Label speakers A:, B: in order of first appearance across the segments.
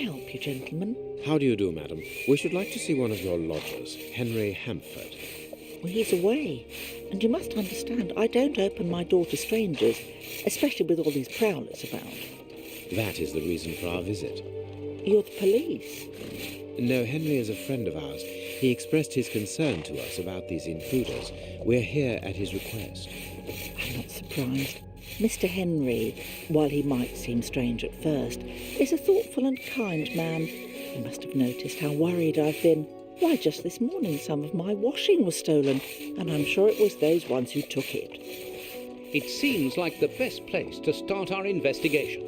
A: help you, gentlemen?
B: How do you do, madam? We should like to see one of your lodgers, Henry Hampford.
A: Well, he's away. And you must understand, I don't open my door to strangers, especially with all these prowlers about.
B: That is the reason for our visit.
A: You're the police?
B: No, Henry is a friend of ours. He expressed his concern to us about these intruders. We're here at his request.
A: I'm not surprised. Mr. Henry, while he might seem strange at first, is a thoughtful and kind man. You must have noticed how worried I've been. Why, just this morning some of my washing was stolen, and I'm sure it was those ones who took it.
C: It seems like the best place to start our investigation.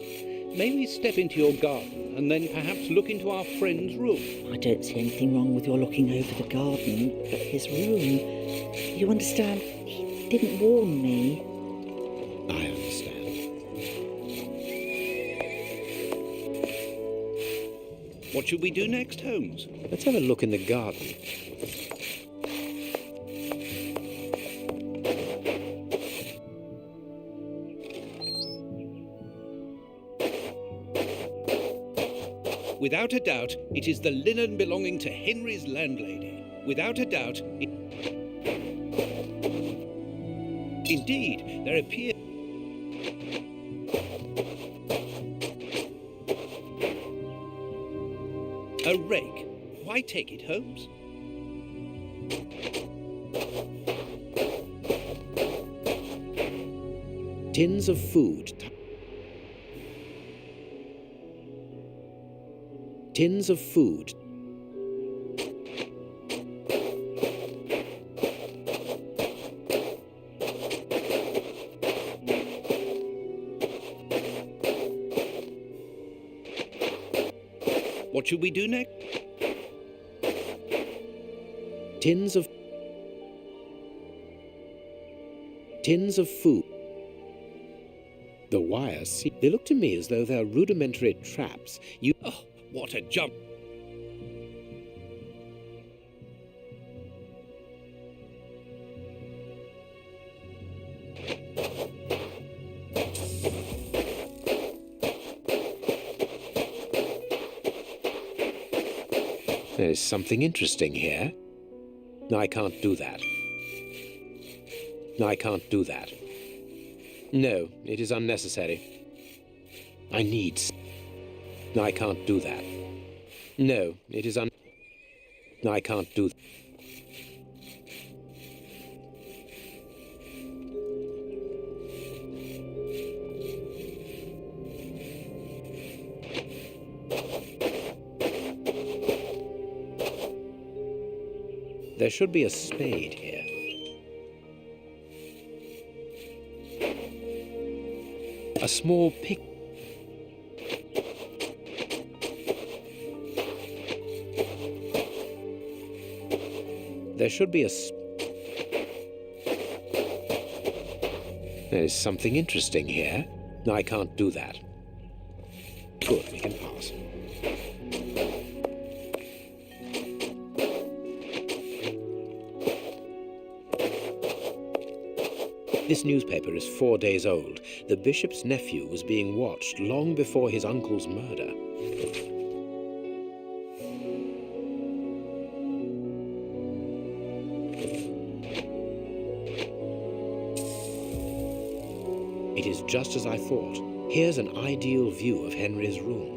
C: May we step into your garden and then perhaps look into our friend's room?
A: I don't see anything wrong with your looking over the garden, but his room... You understand, he didn't warn me.
B: I understand.
C: What should we do next, Holmes?
B: Let's have a look in the garden.
C: Without a doubt, it is the linen belonging to Henry's landlady. Without a doubt, Indeed, there appears... a rake. Why take it, Holmes?
B: Tins of food. Tins of food.
C: What should we do next?
B: Tins of food. The wires, they look to me as though they're rudimentary traps.
C: Oh, what a jump!
B: There's something interesting here. No, I can't do that. No, I can't do that. No, it is unnecessary. I need... No, I can't do that. No, it is No, I can't do... There should be a spade here. A small pick. There should be a... There is something interesting here. No, I can't do that. Good, we can pass. This newspaper is 4 days old. The bishop's nephew was being watched long before his uncle's murder. It is just as I thought. Here's an ideal view of Henry's room.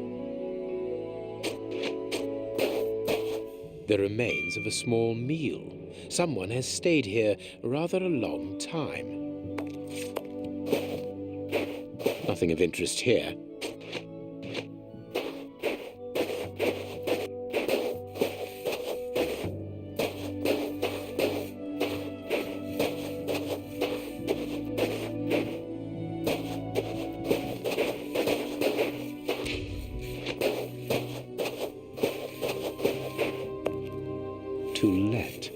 B: The remains of a small meal. Someone has stayed here rather a long time. Nothing of interest here. To let.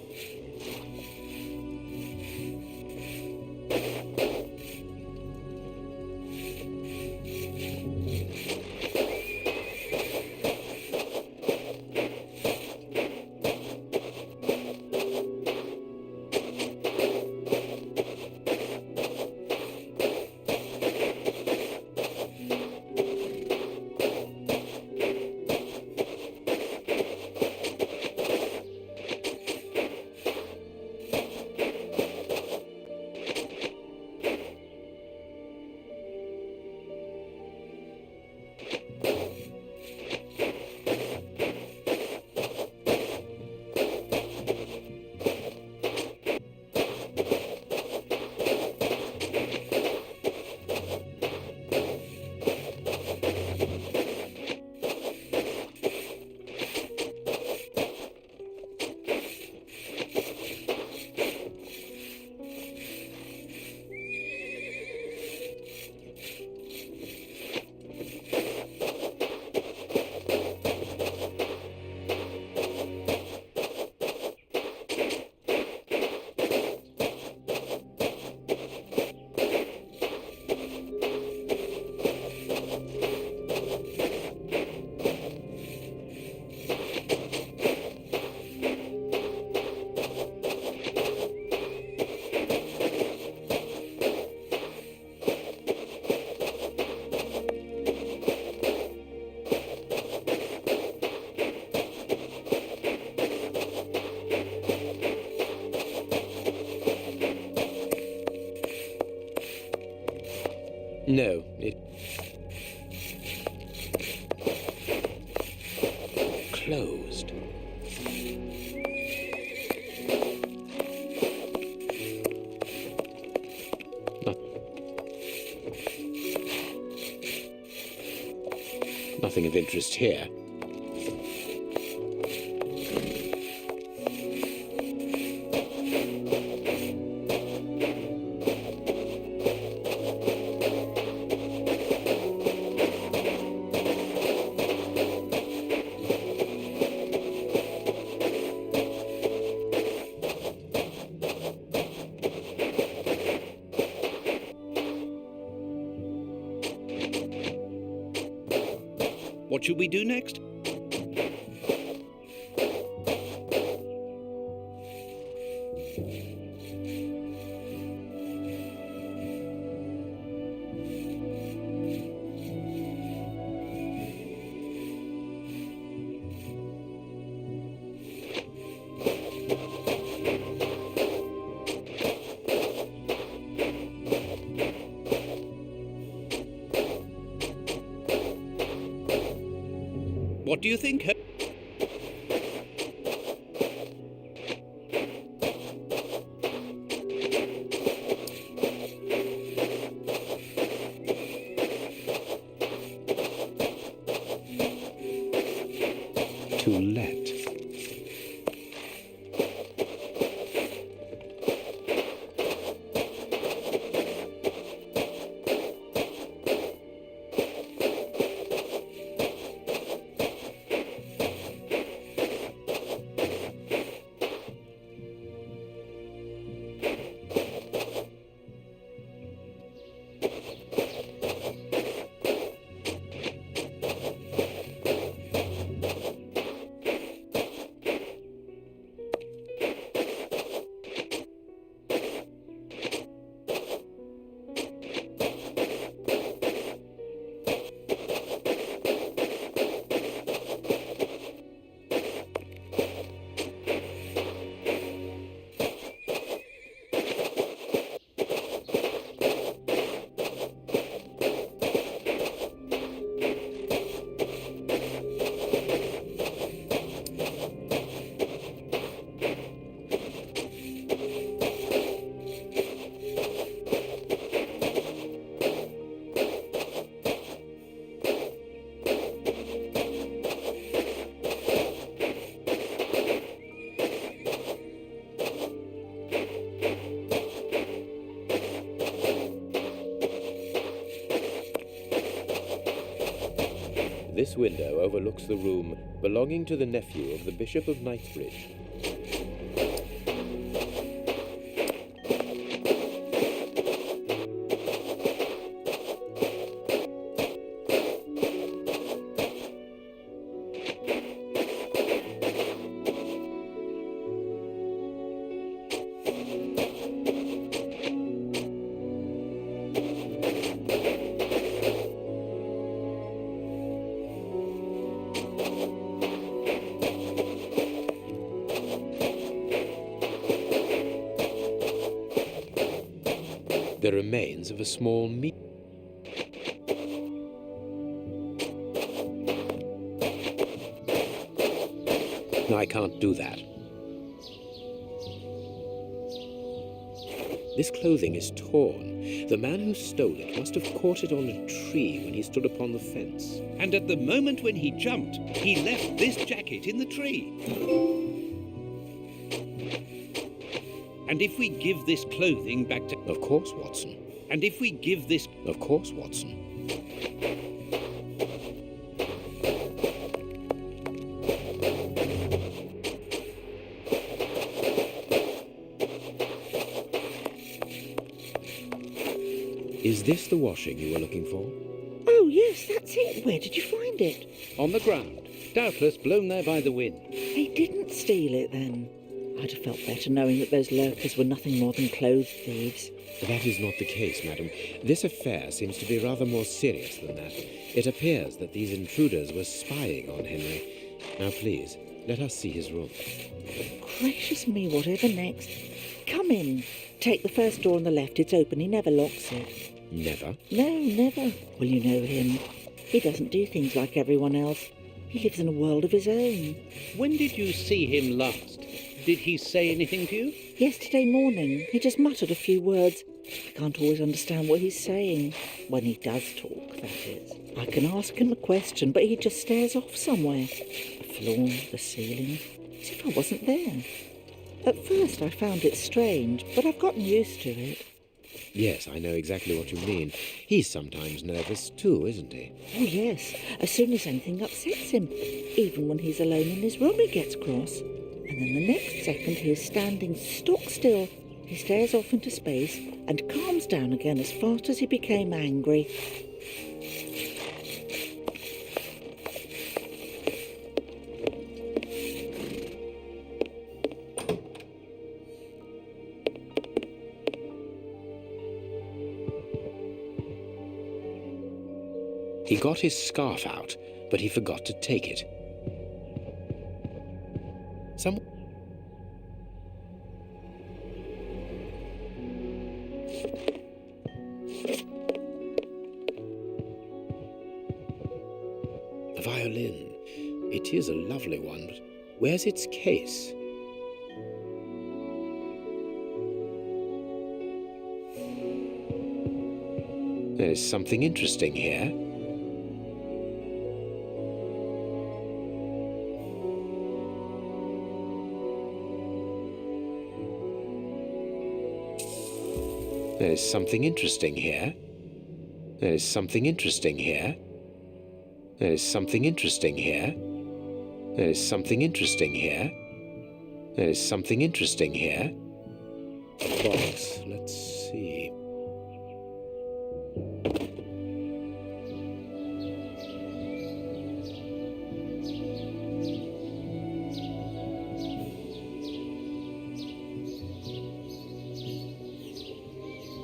B: No, it... closed. Nothing of interest here.
C: What should we do next? What do you think?
B: To let. This window overlooks the room belonging to the nephew of the Bishop of Knightsbridge. The remains of a small meat. No, I can't do that. This clothing is torn. The man who stole it must have caught it on a tree when he stood upon the fence.
C: And at the moment when he jumped, he left this jacket in the tree. And if we give this clothing back to...
B: Of course, Watson.
C: And if we give this...
B: Of course, Watson. Is this the washing you were looking for?
A: Oh, yes, that's it. Where did you find it?
C: On the ground, doubtless blown there by the wind.
A: They didn't steal it, then. I'd have felt better knowing that those lurkers were nothing more than clothes thieves.
B: That is not the case, madam. This affair seems to be rather more serious than that. It appears that these intruders were spying on Henry. Now, please, let us see his room.
A: Gracious me, whatever next? Come in. Take the first door on the left. It's open. He never locks it.
B: Never.
A: No, never. Well, you know him. He doesn't do things like everyone else. He lives in a world of his own.
C: When did you see him last? Did he say anything to you?
A: Yesterday morning, he just muttered a few words. I can't always understand what he's saying. When he does talk, that is. I can ask him a question, but he just stares off somewhere. The floor, the ceiling, as if I wasn't there. At first I found it strange, but I've gotten used to it.
B: Yes, I know exactly what you mean. He's sometimes nervous too, isn't he?
A: Oh, yes. As soon as anything upsets him. Even when he's alone in his room, he gets cross. And then the next second he is standing stock still. He stares off into space and calms down again as fast as he became angry.
B: He got his scarf out, but he forgot to take it. Some... A violin. It is a lovely one, but where's its case? There is something interesting here. There is something interesting here. There is something interesting here. There is something interesting here. There is something interesting here. There is something interesting here. A box. Let's see.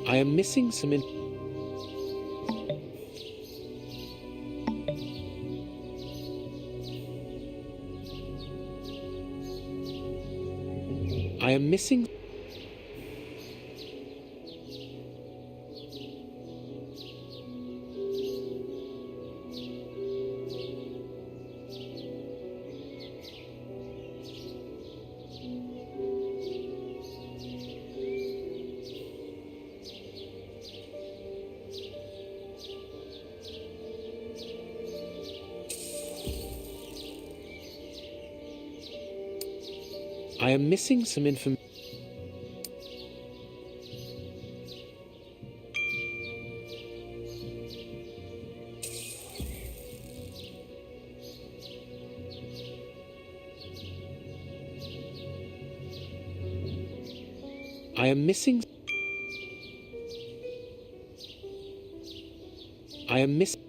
B: I am missing some I am missing... I am missing some information. I am missing... I am missing...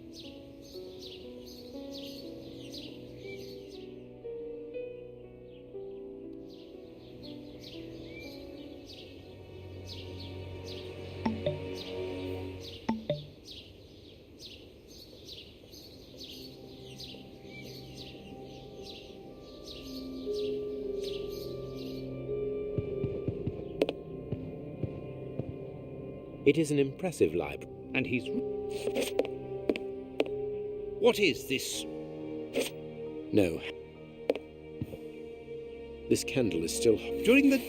B: It is an impressive library.
C: And he's... What is this?
B: No. This candle is still...
C: During the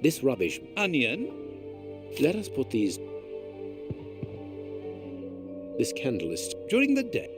B: This rubbish...
C: onion?
B: Let us put these... This candle is...
C: During the day?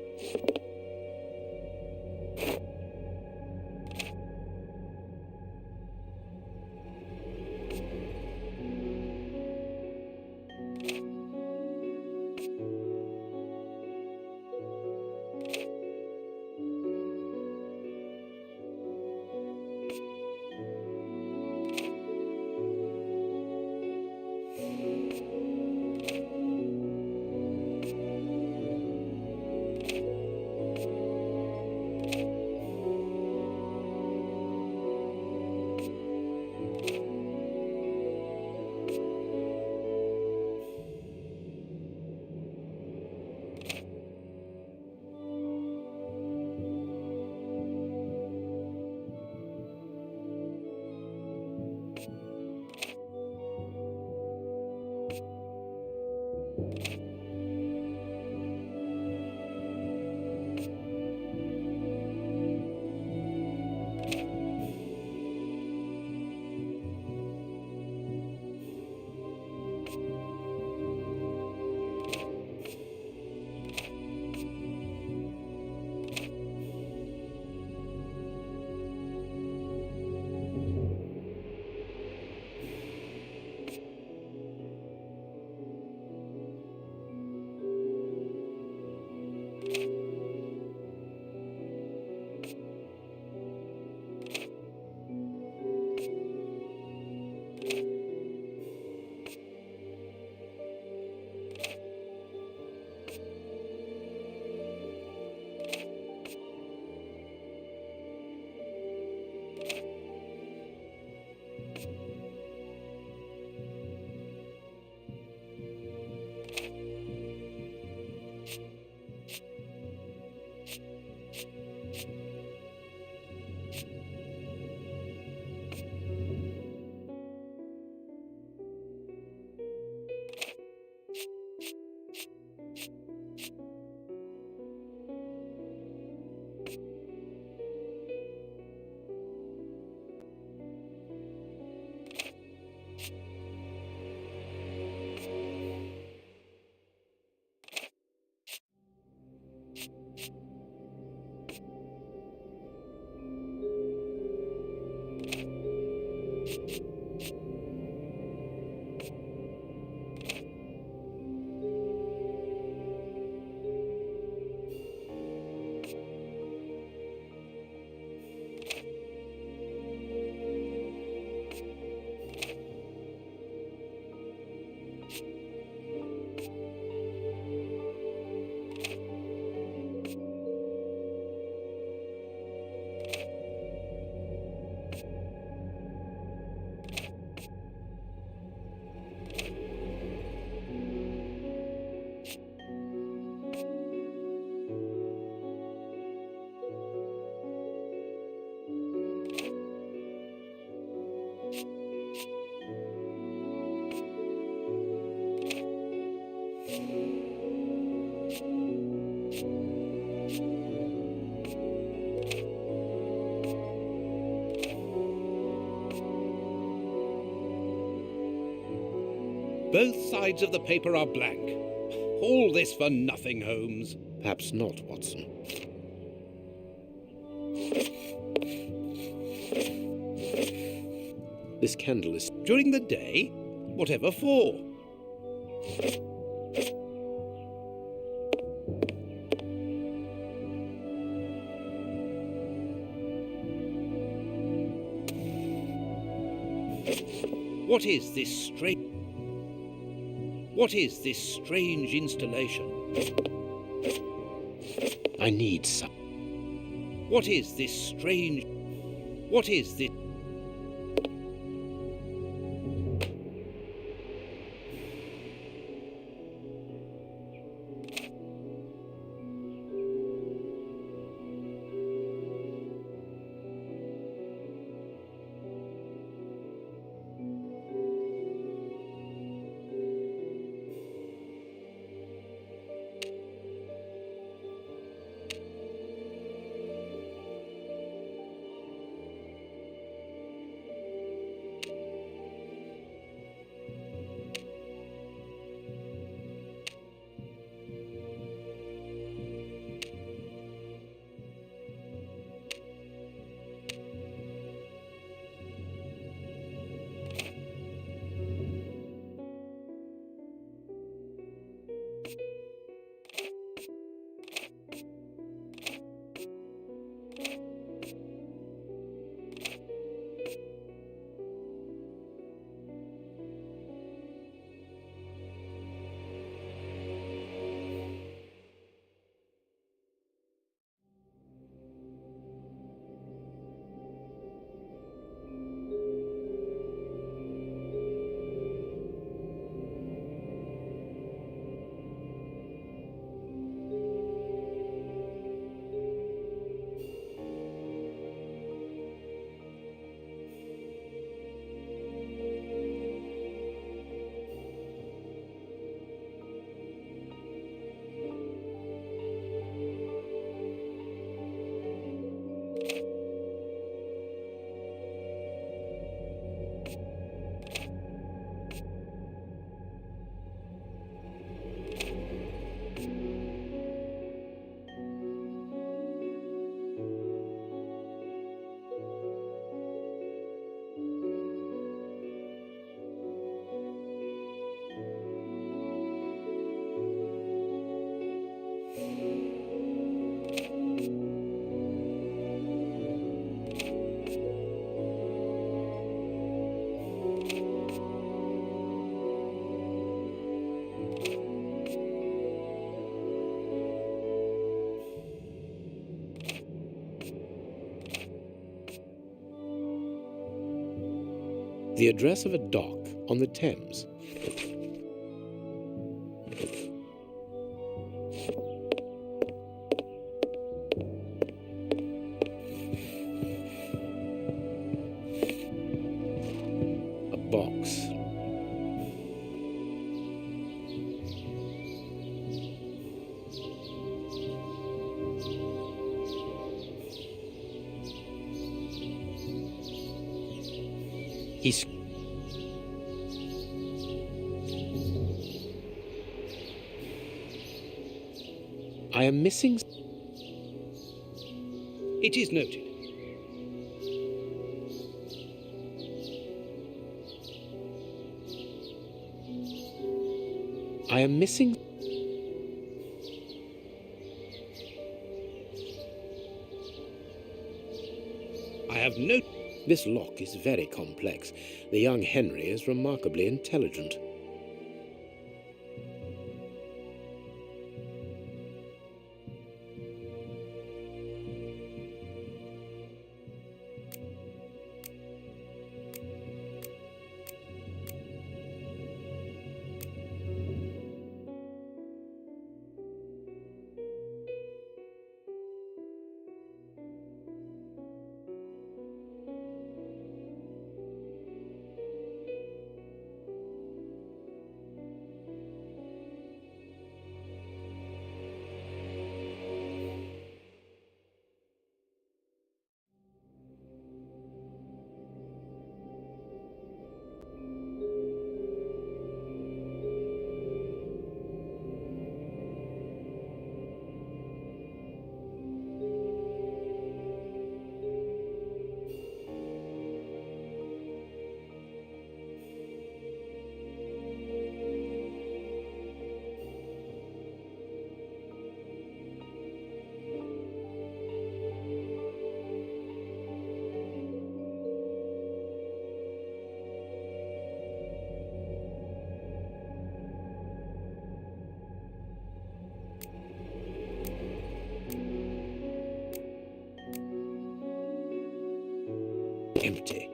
C: Both sides of the paper are blank. All this for nothing, Holmes.
B: Perhaps not, Watson. This candle is...
C: During the day? Whatever for? What is this strange installation?
B: I need some.
C: What is this strange... What is this...
B: The address of a dock on the Thames. A box. He's... I am missing...
C: It is noted.
B: I am missing...
C: I have no...
B: This lock is very complex. The young Henry is remarkably intelligent. Empty.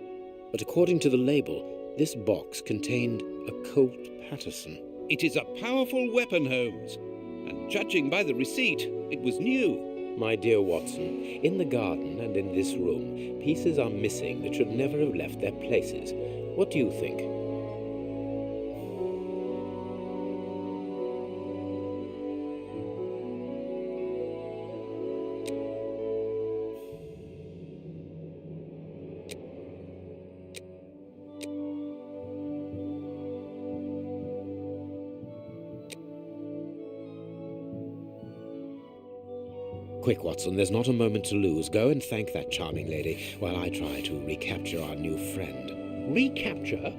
B: But according to the label, this box contained a Colt Patterson.
C: It is a powerful weapon, Holmes. And judging by the receipt, it was new.
B: My dear Watson, in the garden and in this room, pieces are missing that should never have left their places. What do you think? Quick, Watson, there's not a moment to lose. Go and thank that charming lady while I try to recapture our new friend.
C: Recapture?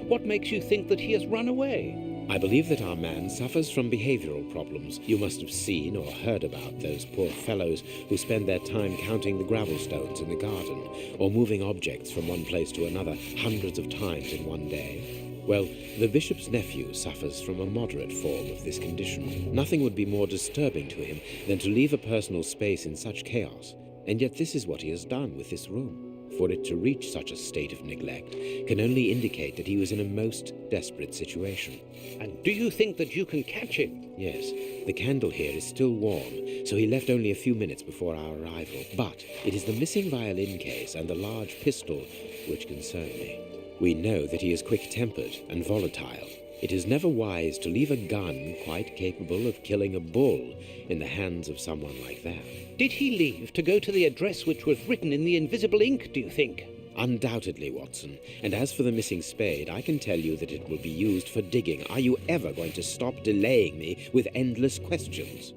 C: What makes you think that he has run away?
B: I believe that our man suffers from behavioral problems. You must have seen or heard about those poor fellows who spend their time counting the gravel stones in the garden or moving objects from one place to another hundreds of times in one day. Well, the bishop's nephew suffers from a moderate form of this condition. Nothing would be more disturbing to him than to leave a personal space in such chaos, and yet this is what he has done with this room. For it to reach such a state of neglect can only indicate that he was in a most desperate situation.
C: And do you think that you can catch him?
B: Yes, the candle here is still warm, so he left only a few minutes before our arrival. But it is the missing violin case and the large pistol which concern me. We know that he is quick-tempered and volatile. It is never wise to leave a gun quite capable of killing a bull in the hands of someone like that.
C: Did he leave to go to the address which was written in the invisible ink, do you think?
B: Undoubtedly, Watson. And as for the missing spade, I can tell you that it will be used for digging. Are you ever going to stop delaying me with endless questions?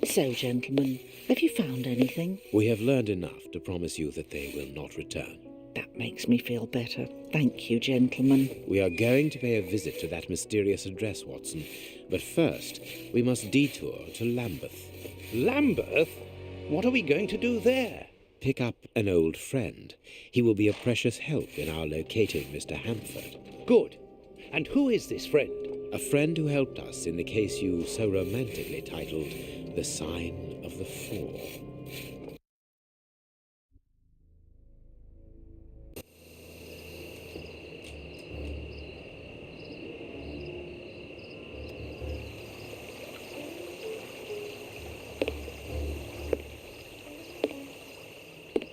A: So, gentlemen, have you found anything?
B: We have learned enough to promise you that they will not return.
A: That makes me feel better. Thank you, gentlemen.
B: We are going to pay a visit to that mysterious address, Watson. But first, we must detour to Lambeth.
C: Lambeth? What are we going to do there?
B: Pick up an old friend. He will be a precious help in our locating Mr. Hamford.
C: Good. And who is this friend?
B: A friend who helped us in the case you so romantically titled The Sign of the Four.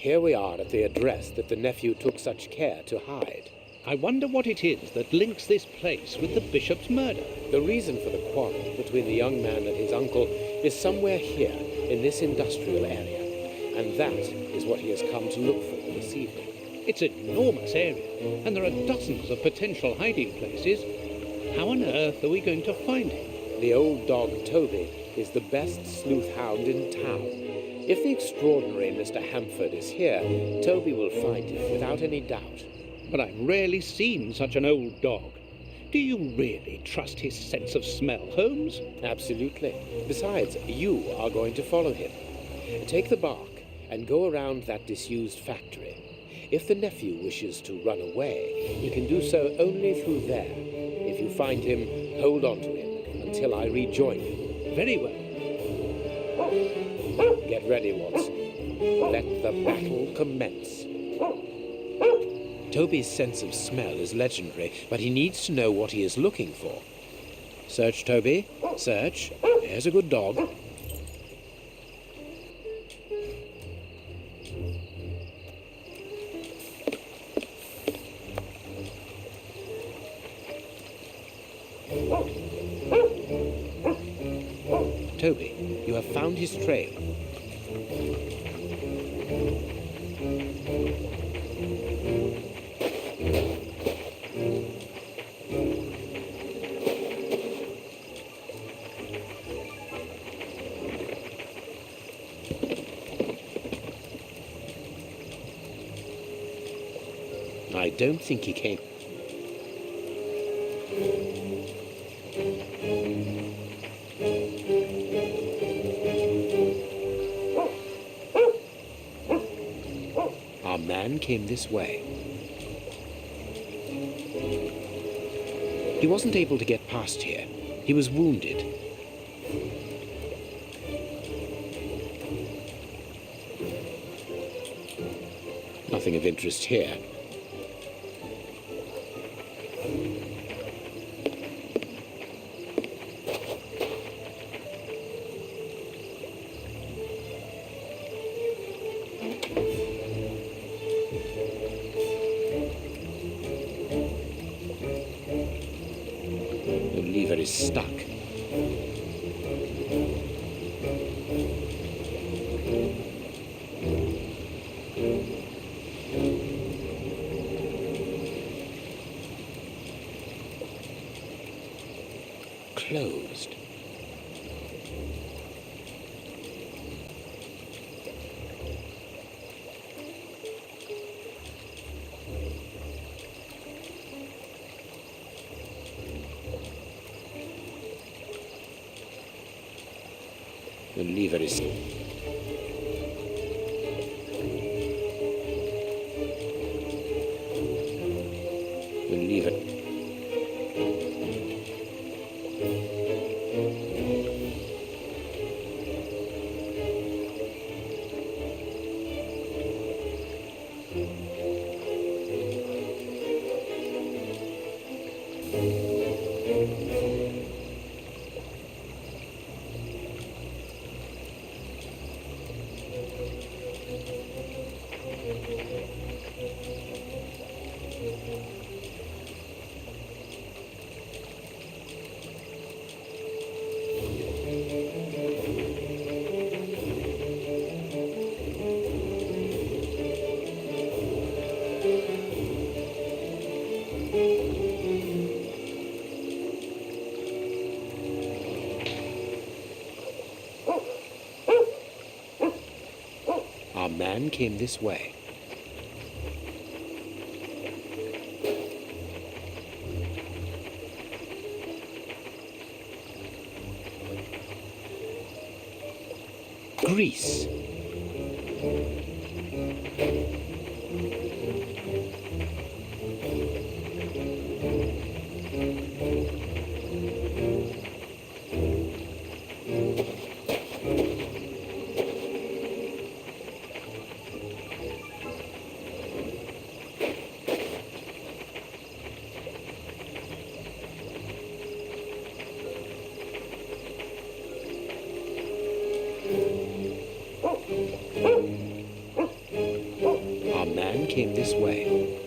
B: Here we are at the address that the nephew took such care to hide.
C: I wonder what it is that links this place with the bishop's murder.
B: The reason for the quarrel between the young man and his uncle is somewhere here in this industrial area. And that is what he has come to look for this evening.
C: It's an enormous area, and there are dozens of potential hiding places. How on earth are we going to find him?
B: The old dog Toby is the best sleuth hound in town. If the extraordinary Mr. Hamford is here, Toby will find him without any doubt.
C: But I've rarely seen such an old dog. Do you really trust his sense of smell, Holmes?
B: Absolutely. Besides, you are going to follow him. Take the bark and go around that disused factory. If the nephew wishes to run away, he can do so only through there. If you find him, hold on to him until I rejoin you.
C: Very well.
B: Get ready, Watson. Let the battle commence. Toby's sense of smell is legendary, but he needs to know what he is looking for. Search, Toby. Search. There's a good dog. Toby, you have found his trail. I don't think he came. Our man came this way. He wasn't able to get past here. He was wounded. Nothing of interest here. The lever is stuck. Closed. The lever is... The lever... Our man came this way. Grease. came this way.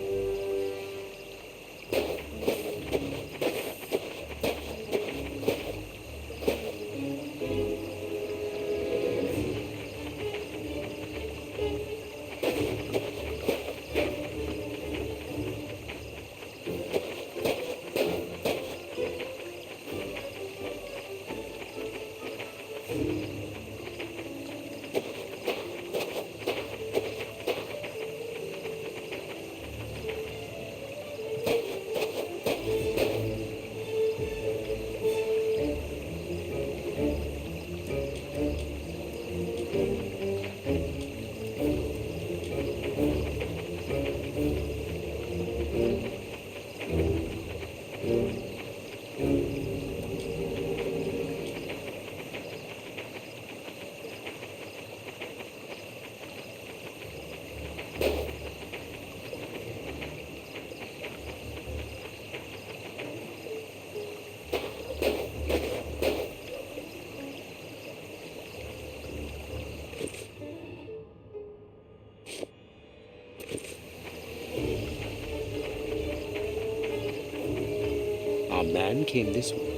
B: Our man came this way.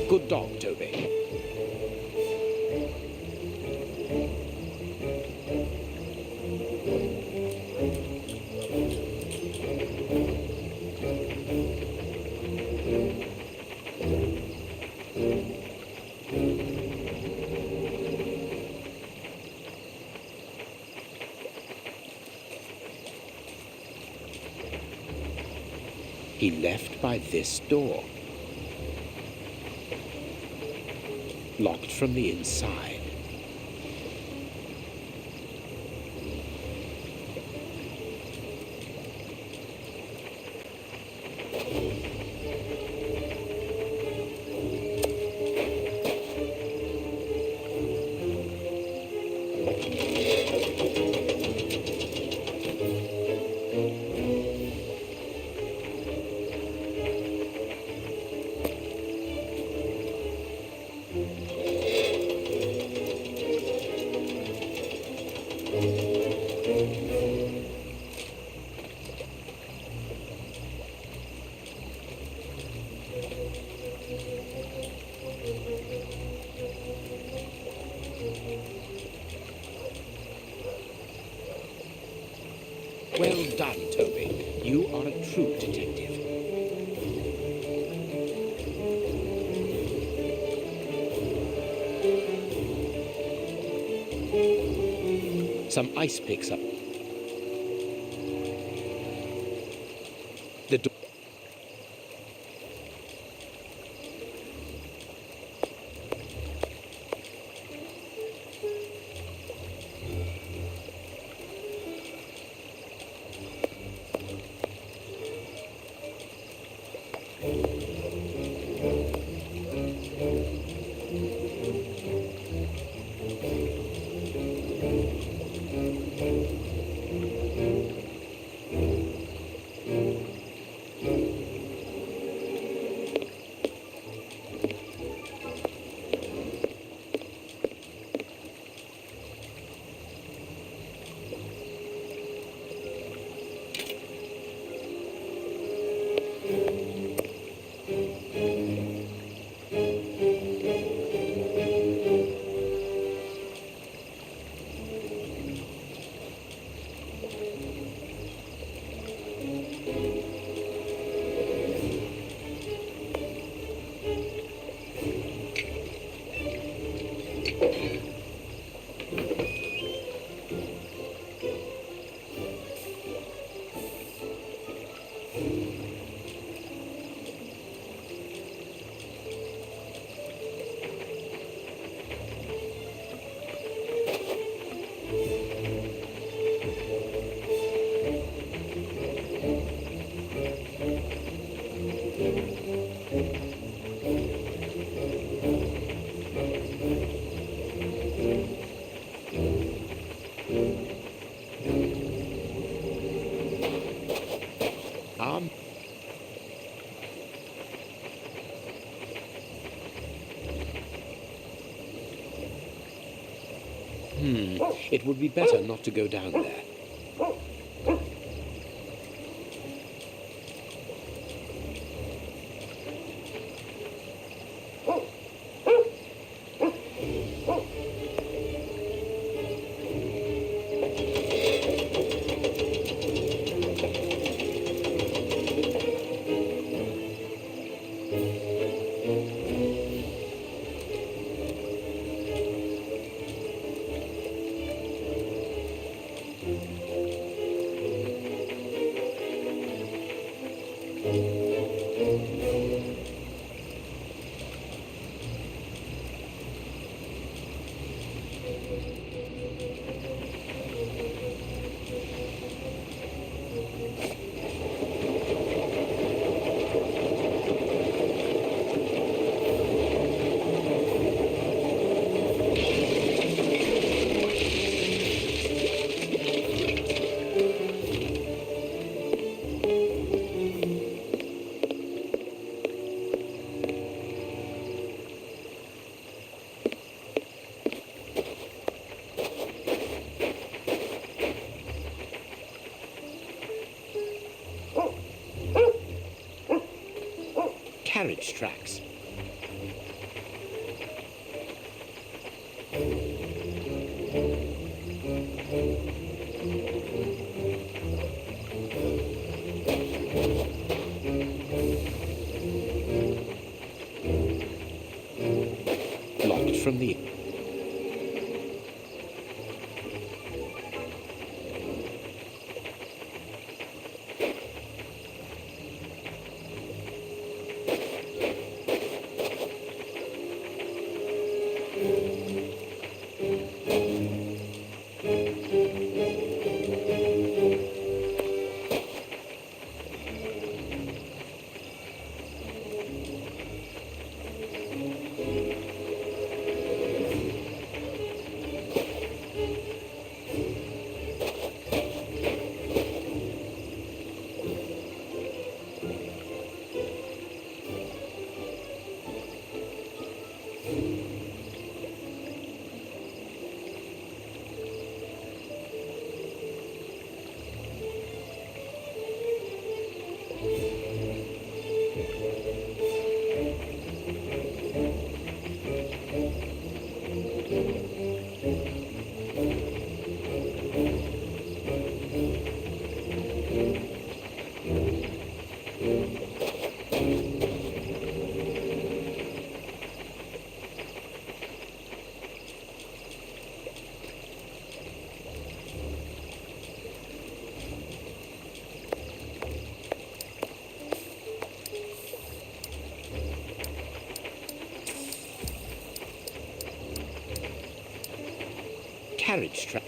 B: Good dog, Toby. He left by this door. Locked from the inside. Well done, Toby. You are a true detective. Some ice picks up. The door. It would be better not to go down there. Carriage tracks. Locked from the... carriage trap.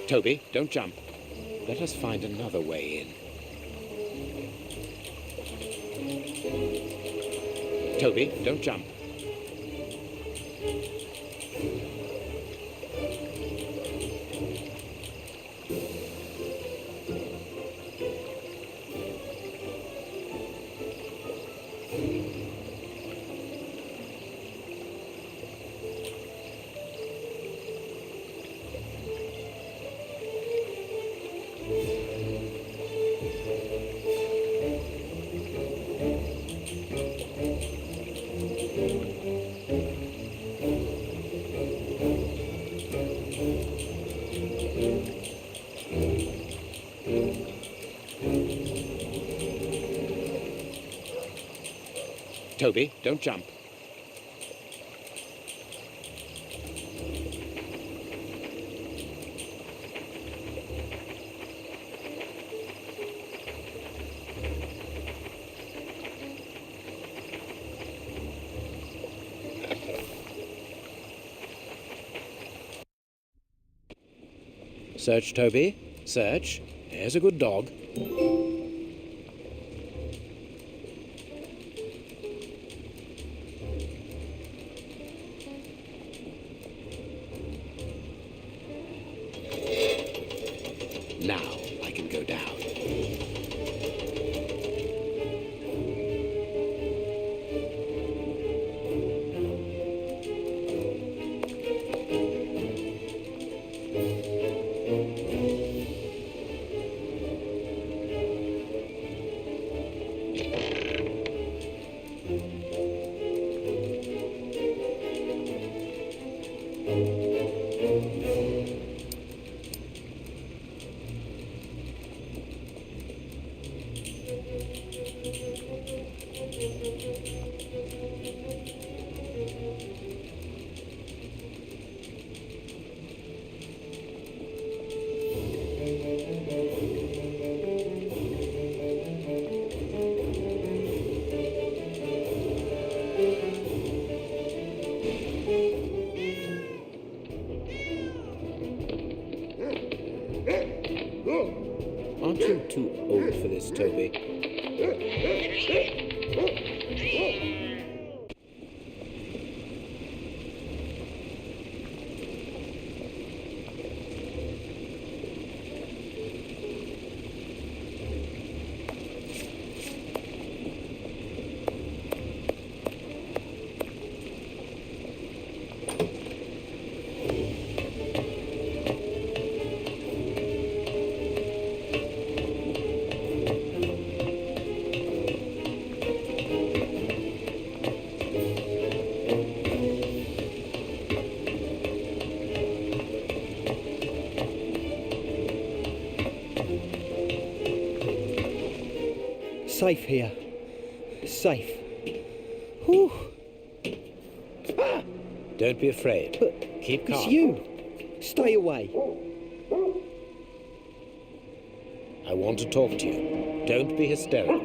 B: Toby, don't jump. Let us find another way in. Toby, don't jump. Toby, don't jump. Search, Toby. Search. There's a good dog. Now I can go down. Aren't you too old for this, Toby?
D: safe here. Safe. Whew.
B: Don't be afraid.
D: But
B: Keep calm.
D: it's you. Stay away.
B: I want to talk to you. Don't be hysterical.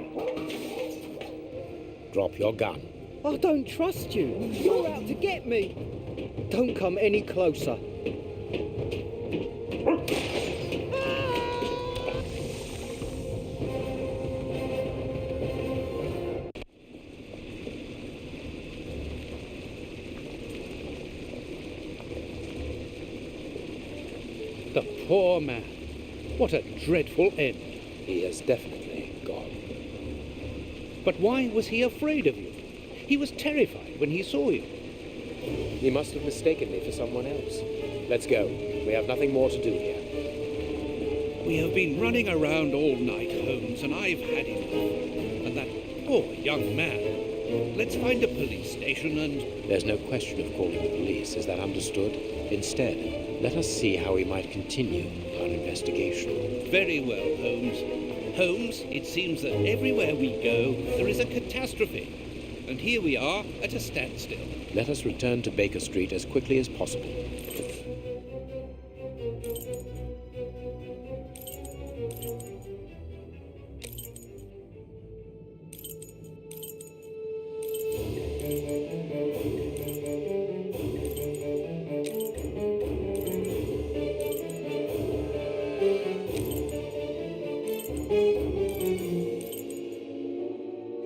B: Drop your gun.
D: I don't trust you. You're out to get me. Don't come any closer.
C: The poor man. What a dreadful end.
B: He has definitely gone.
C: But why was he afraid of you? He was terrified when he saw you.
B: He must have mistaken me for someone else. Let's go. We have nothing more to do here.
C: We have been running around all night, Holmes, and I've had enough. And that poor young man. Let's find a police station and...
B: There's no question of calling the police. Is that understood? Instead, let us see how we might continue our investigation.
C: Very well, Holmes. Holmes, it seems that everywhere we go, there is a catastrophe. And here we are at a standstill.
B: Let us return to Baker Street as quickly as possible.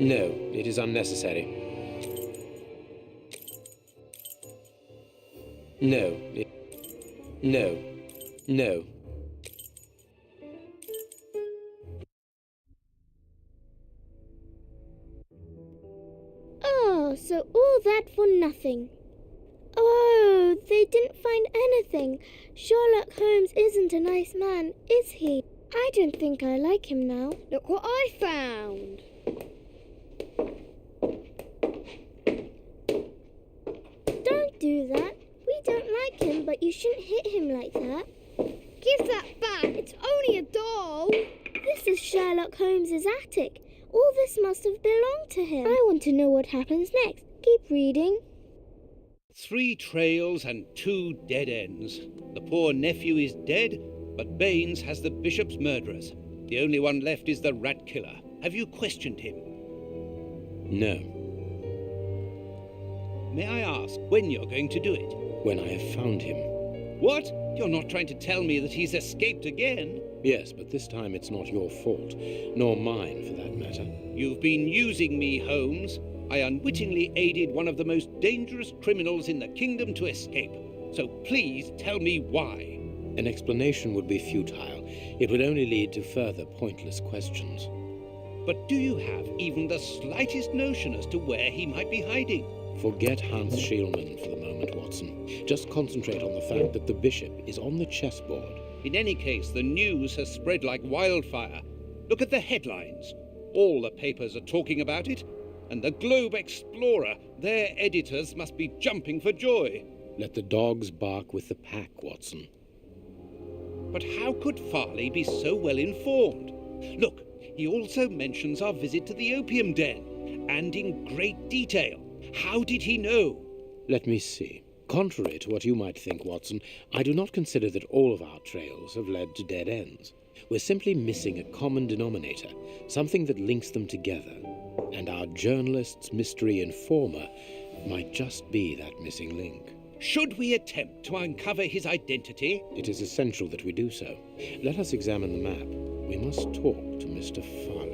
B: No, it is unnecessary. No. No.
E: Oh, so all that for nothing. Oh, they didn't find anything. Sherlock Holmes isn't a nice man, is he? I don't think I like him now. Look what I found. Don't do that. We don't like him, but you shouldn't hit him like that. Give that back. It's only a doll. This is Sherlock Holmes's attic. All this must have belonged to him. I want to know what happens next. Keep reading.
C: 3 trails and 2 dead ends. The poor nephew is dead, but Baines has the bishop's murderers. The only one left is the rat killer. Have you questioned him?
B: No.
C: May I ask when you're going to do it?
B: When I have found him.
C: What? You're not trying to tell me that he's escaped again?
B: Yes, but this time it's not your fault, nor mine for that matter.
C: You've been using me, Holmes. I unwittingly aided one of the most dangerous criminals in the kingdom to escape. So please tell me why.
B: An explanation would be futile. It would only lead to further pointless questions.
C: But do you have even the slightest notion as to where he might be hiding?
B: Forget Hans Schielmann for the moment, Watson. Just concentrate on the fact that the bishop is on the chessboard.
C: In any case, the news has spread like wildfire. Look at the headlines. All the papers are talking about it. And the Globe Explorer, their editors must be jumping for joy.
B: Let the dogs bark with the pack, Watson.
C: But how could Farley be so well informed? Look, he also mentions our visit to the opium den, and in great detail. How did he know?
B: Let me see. Contrary to what you might think, Watson, I do not consider that all of our trails have led to dead ends. We're simply missing a common denominator, something that links them together. And our journalist's mystery informer might just be that missing link.
C: Should we attempt to uncover his identity?
B: It is essential that we do so. Let us examine the map. We must talk to Mr. Farley.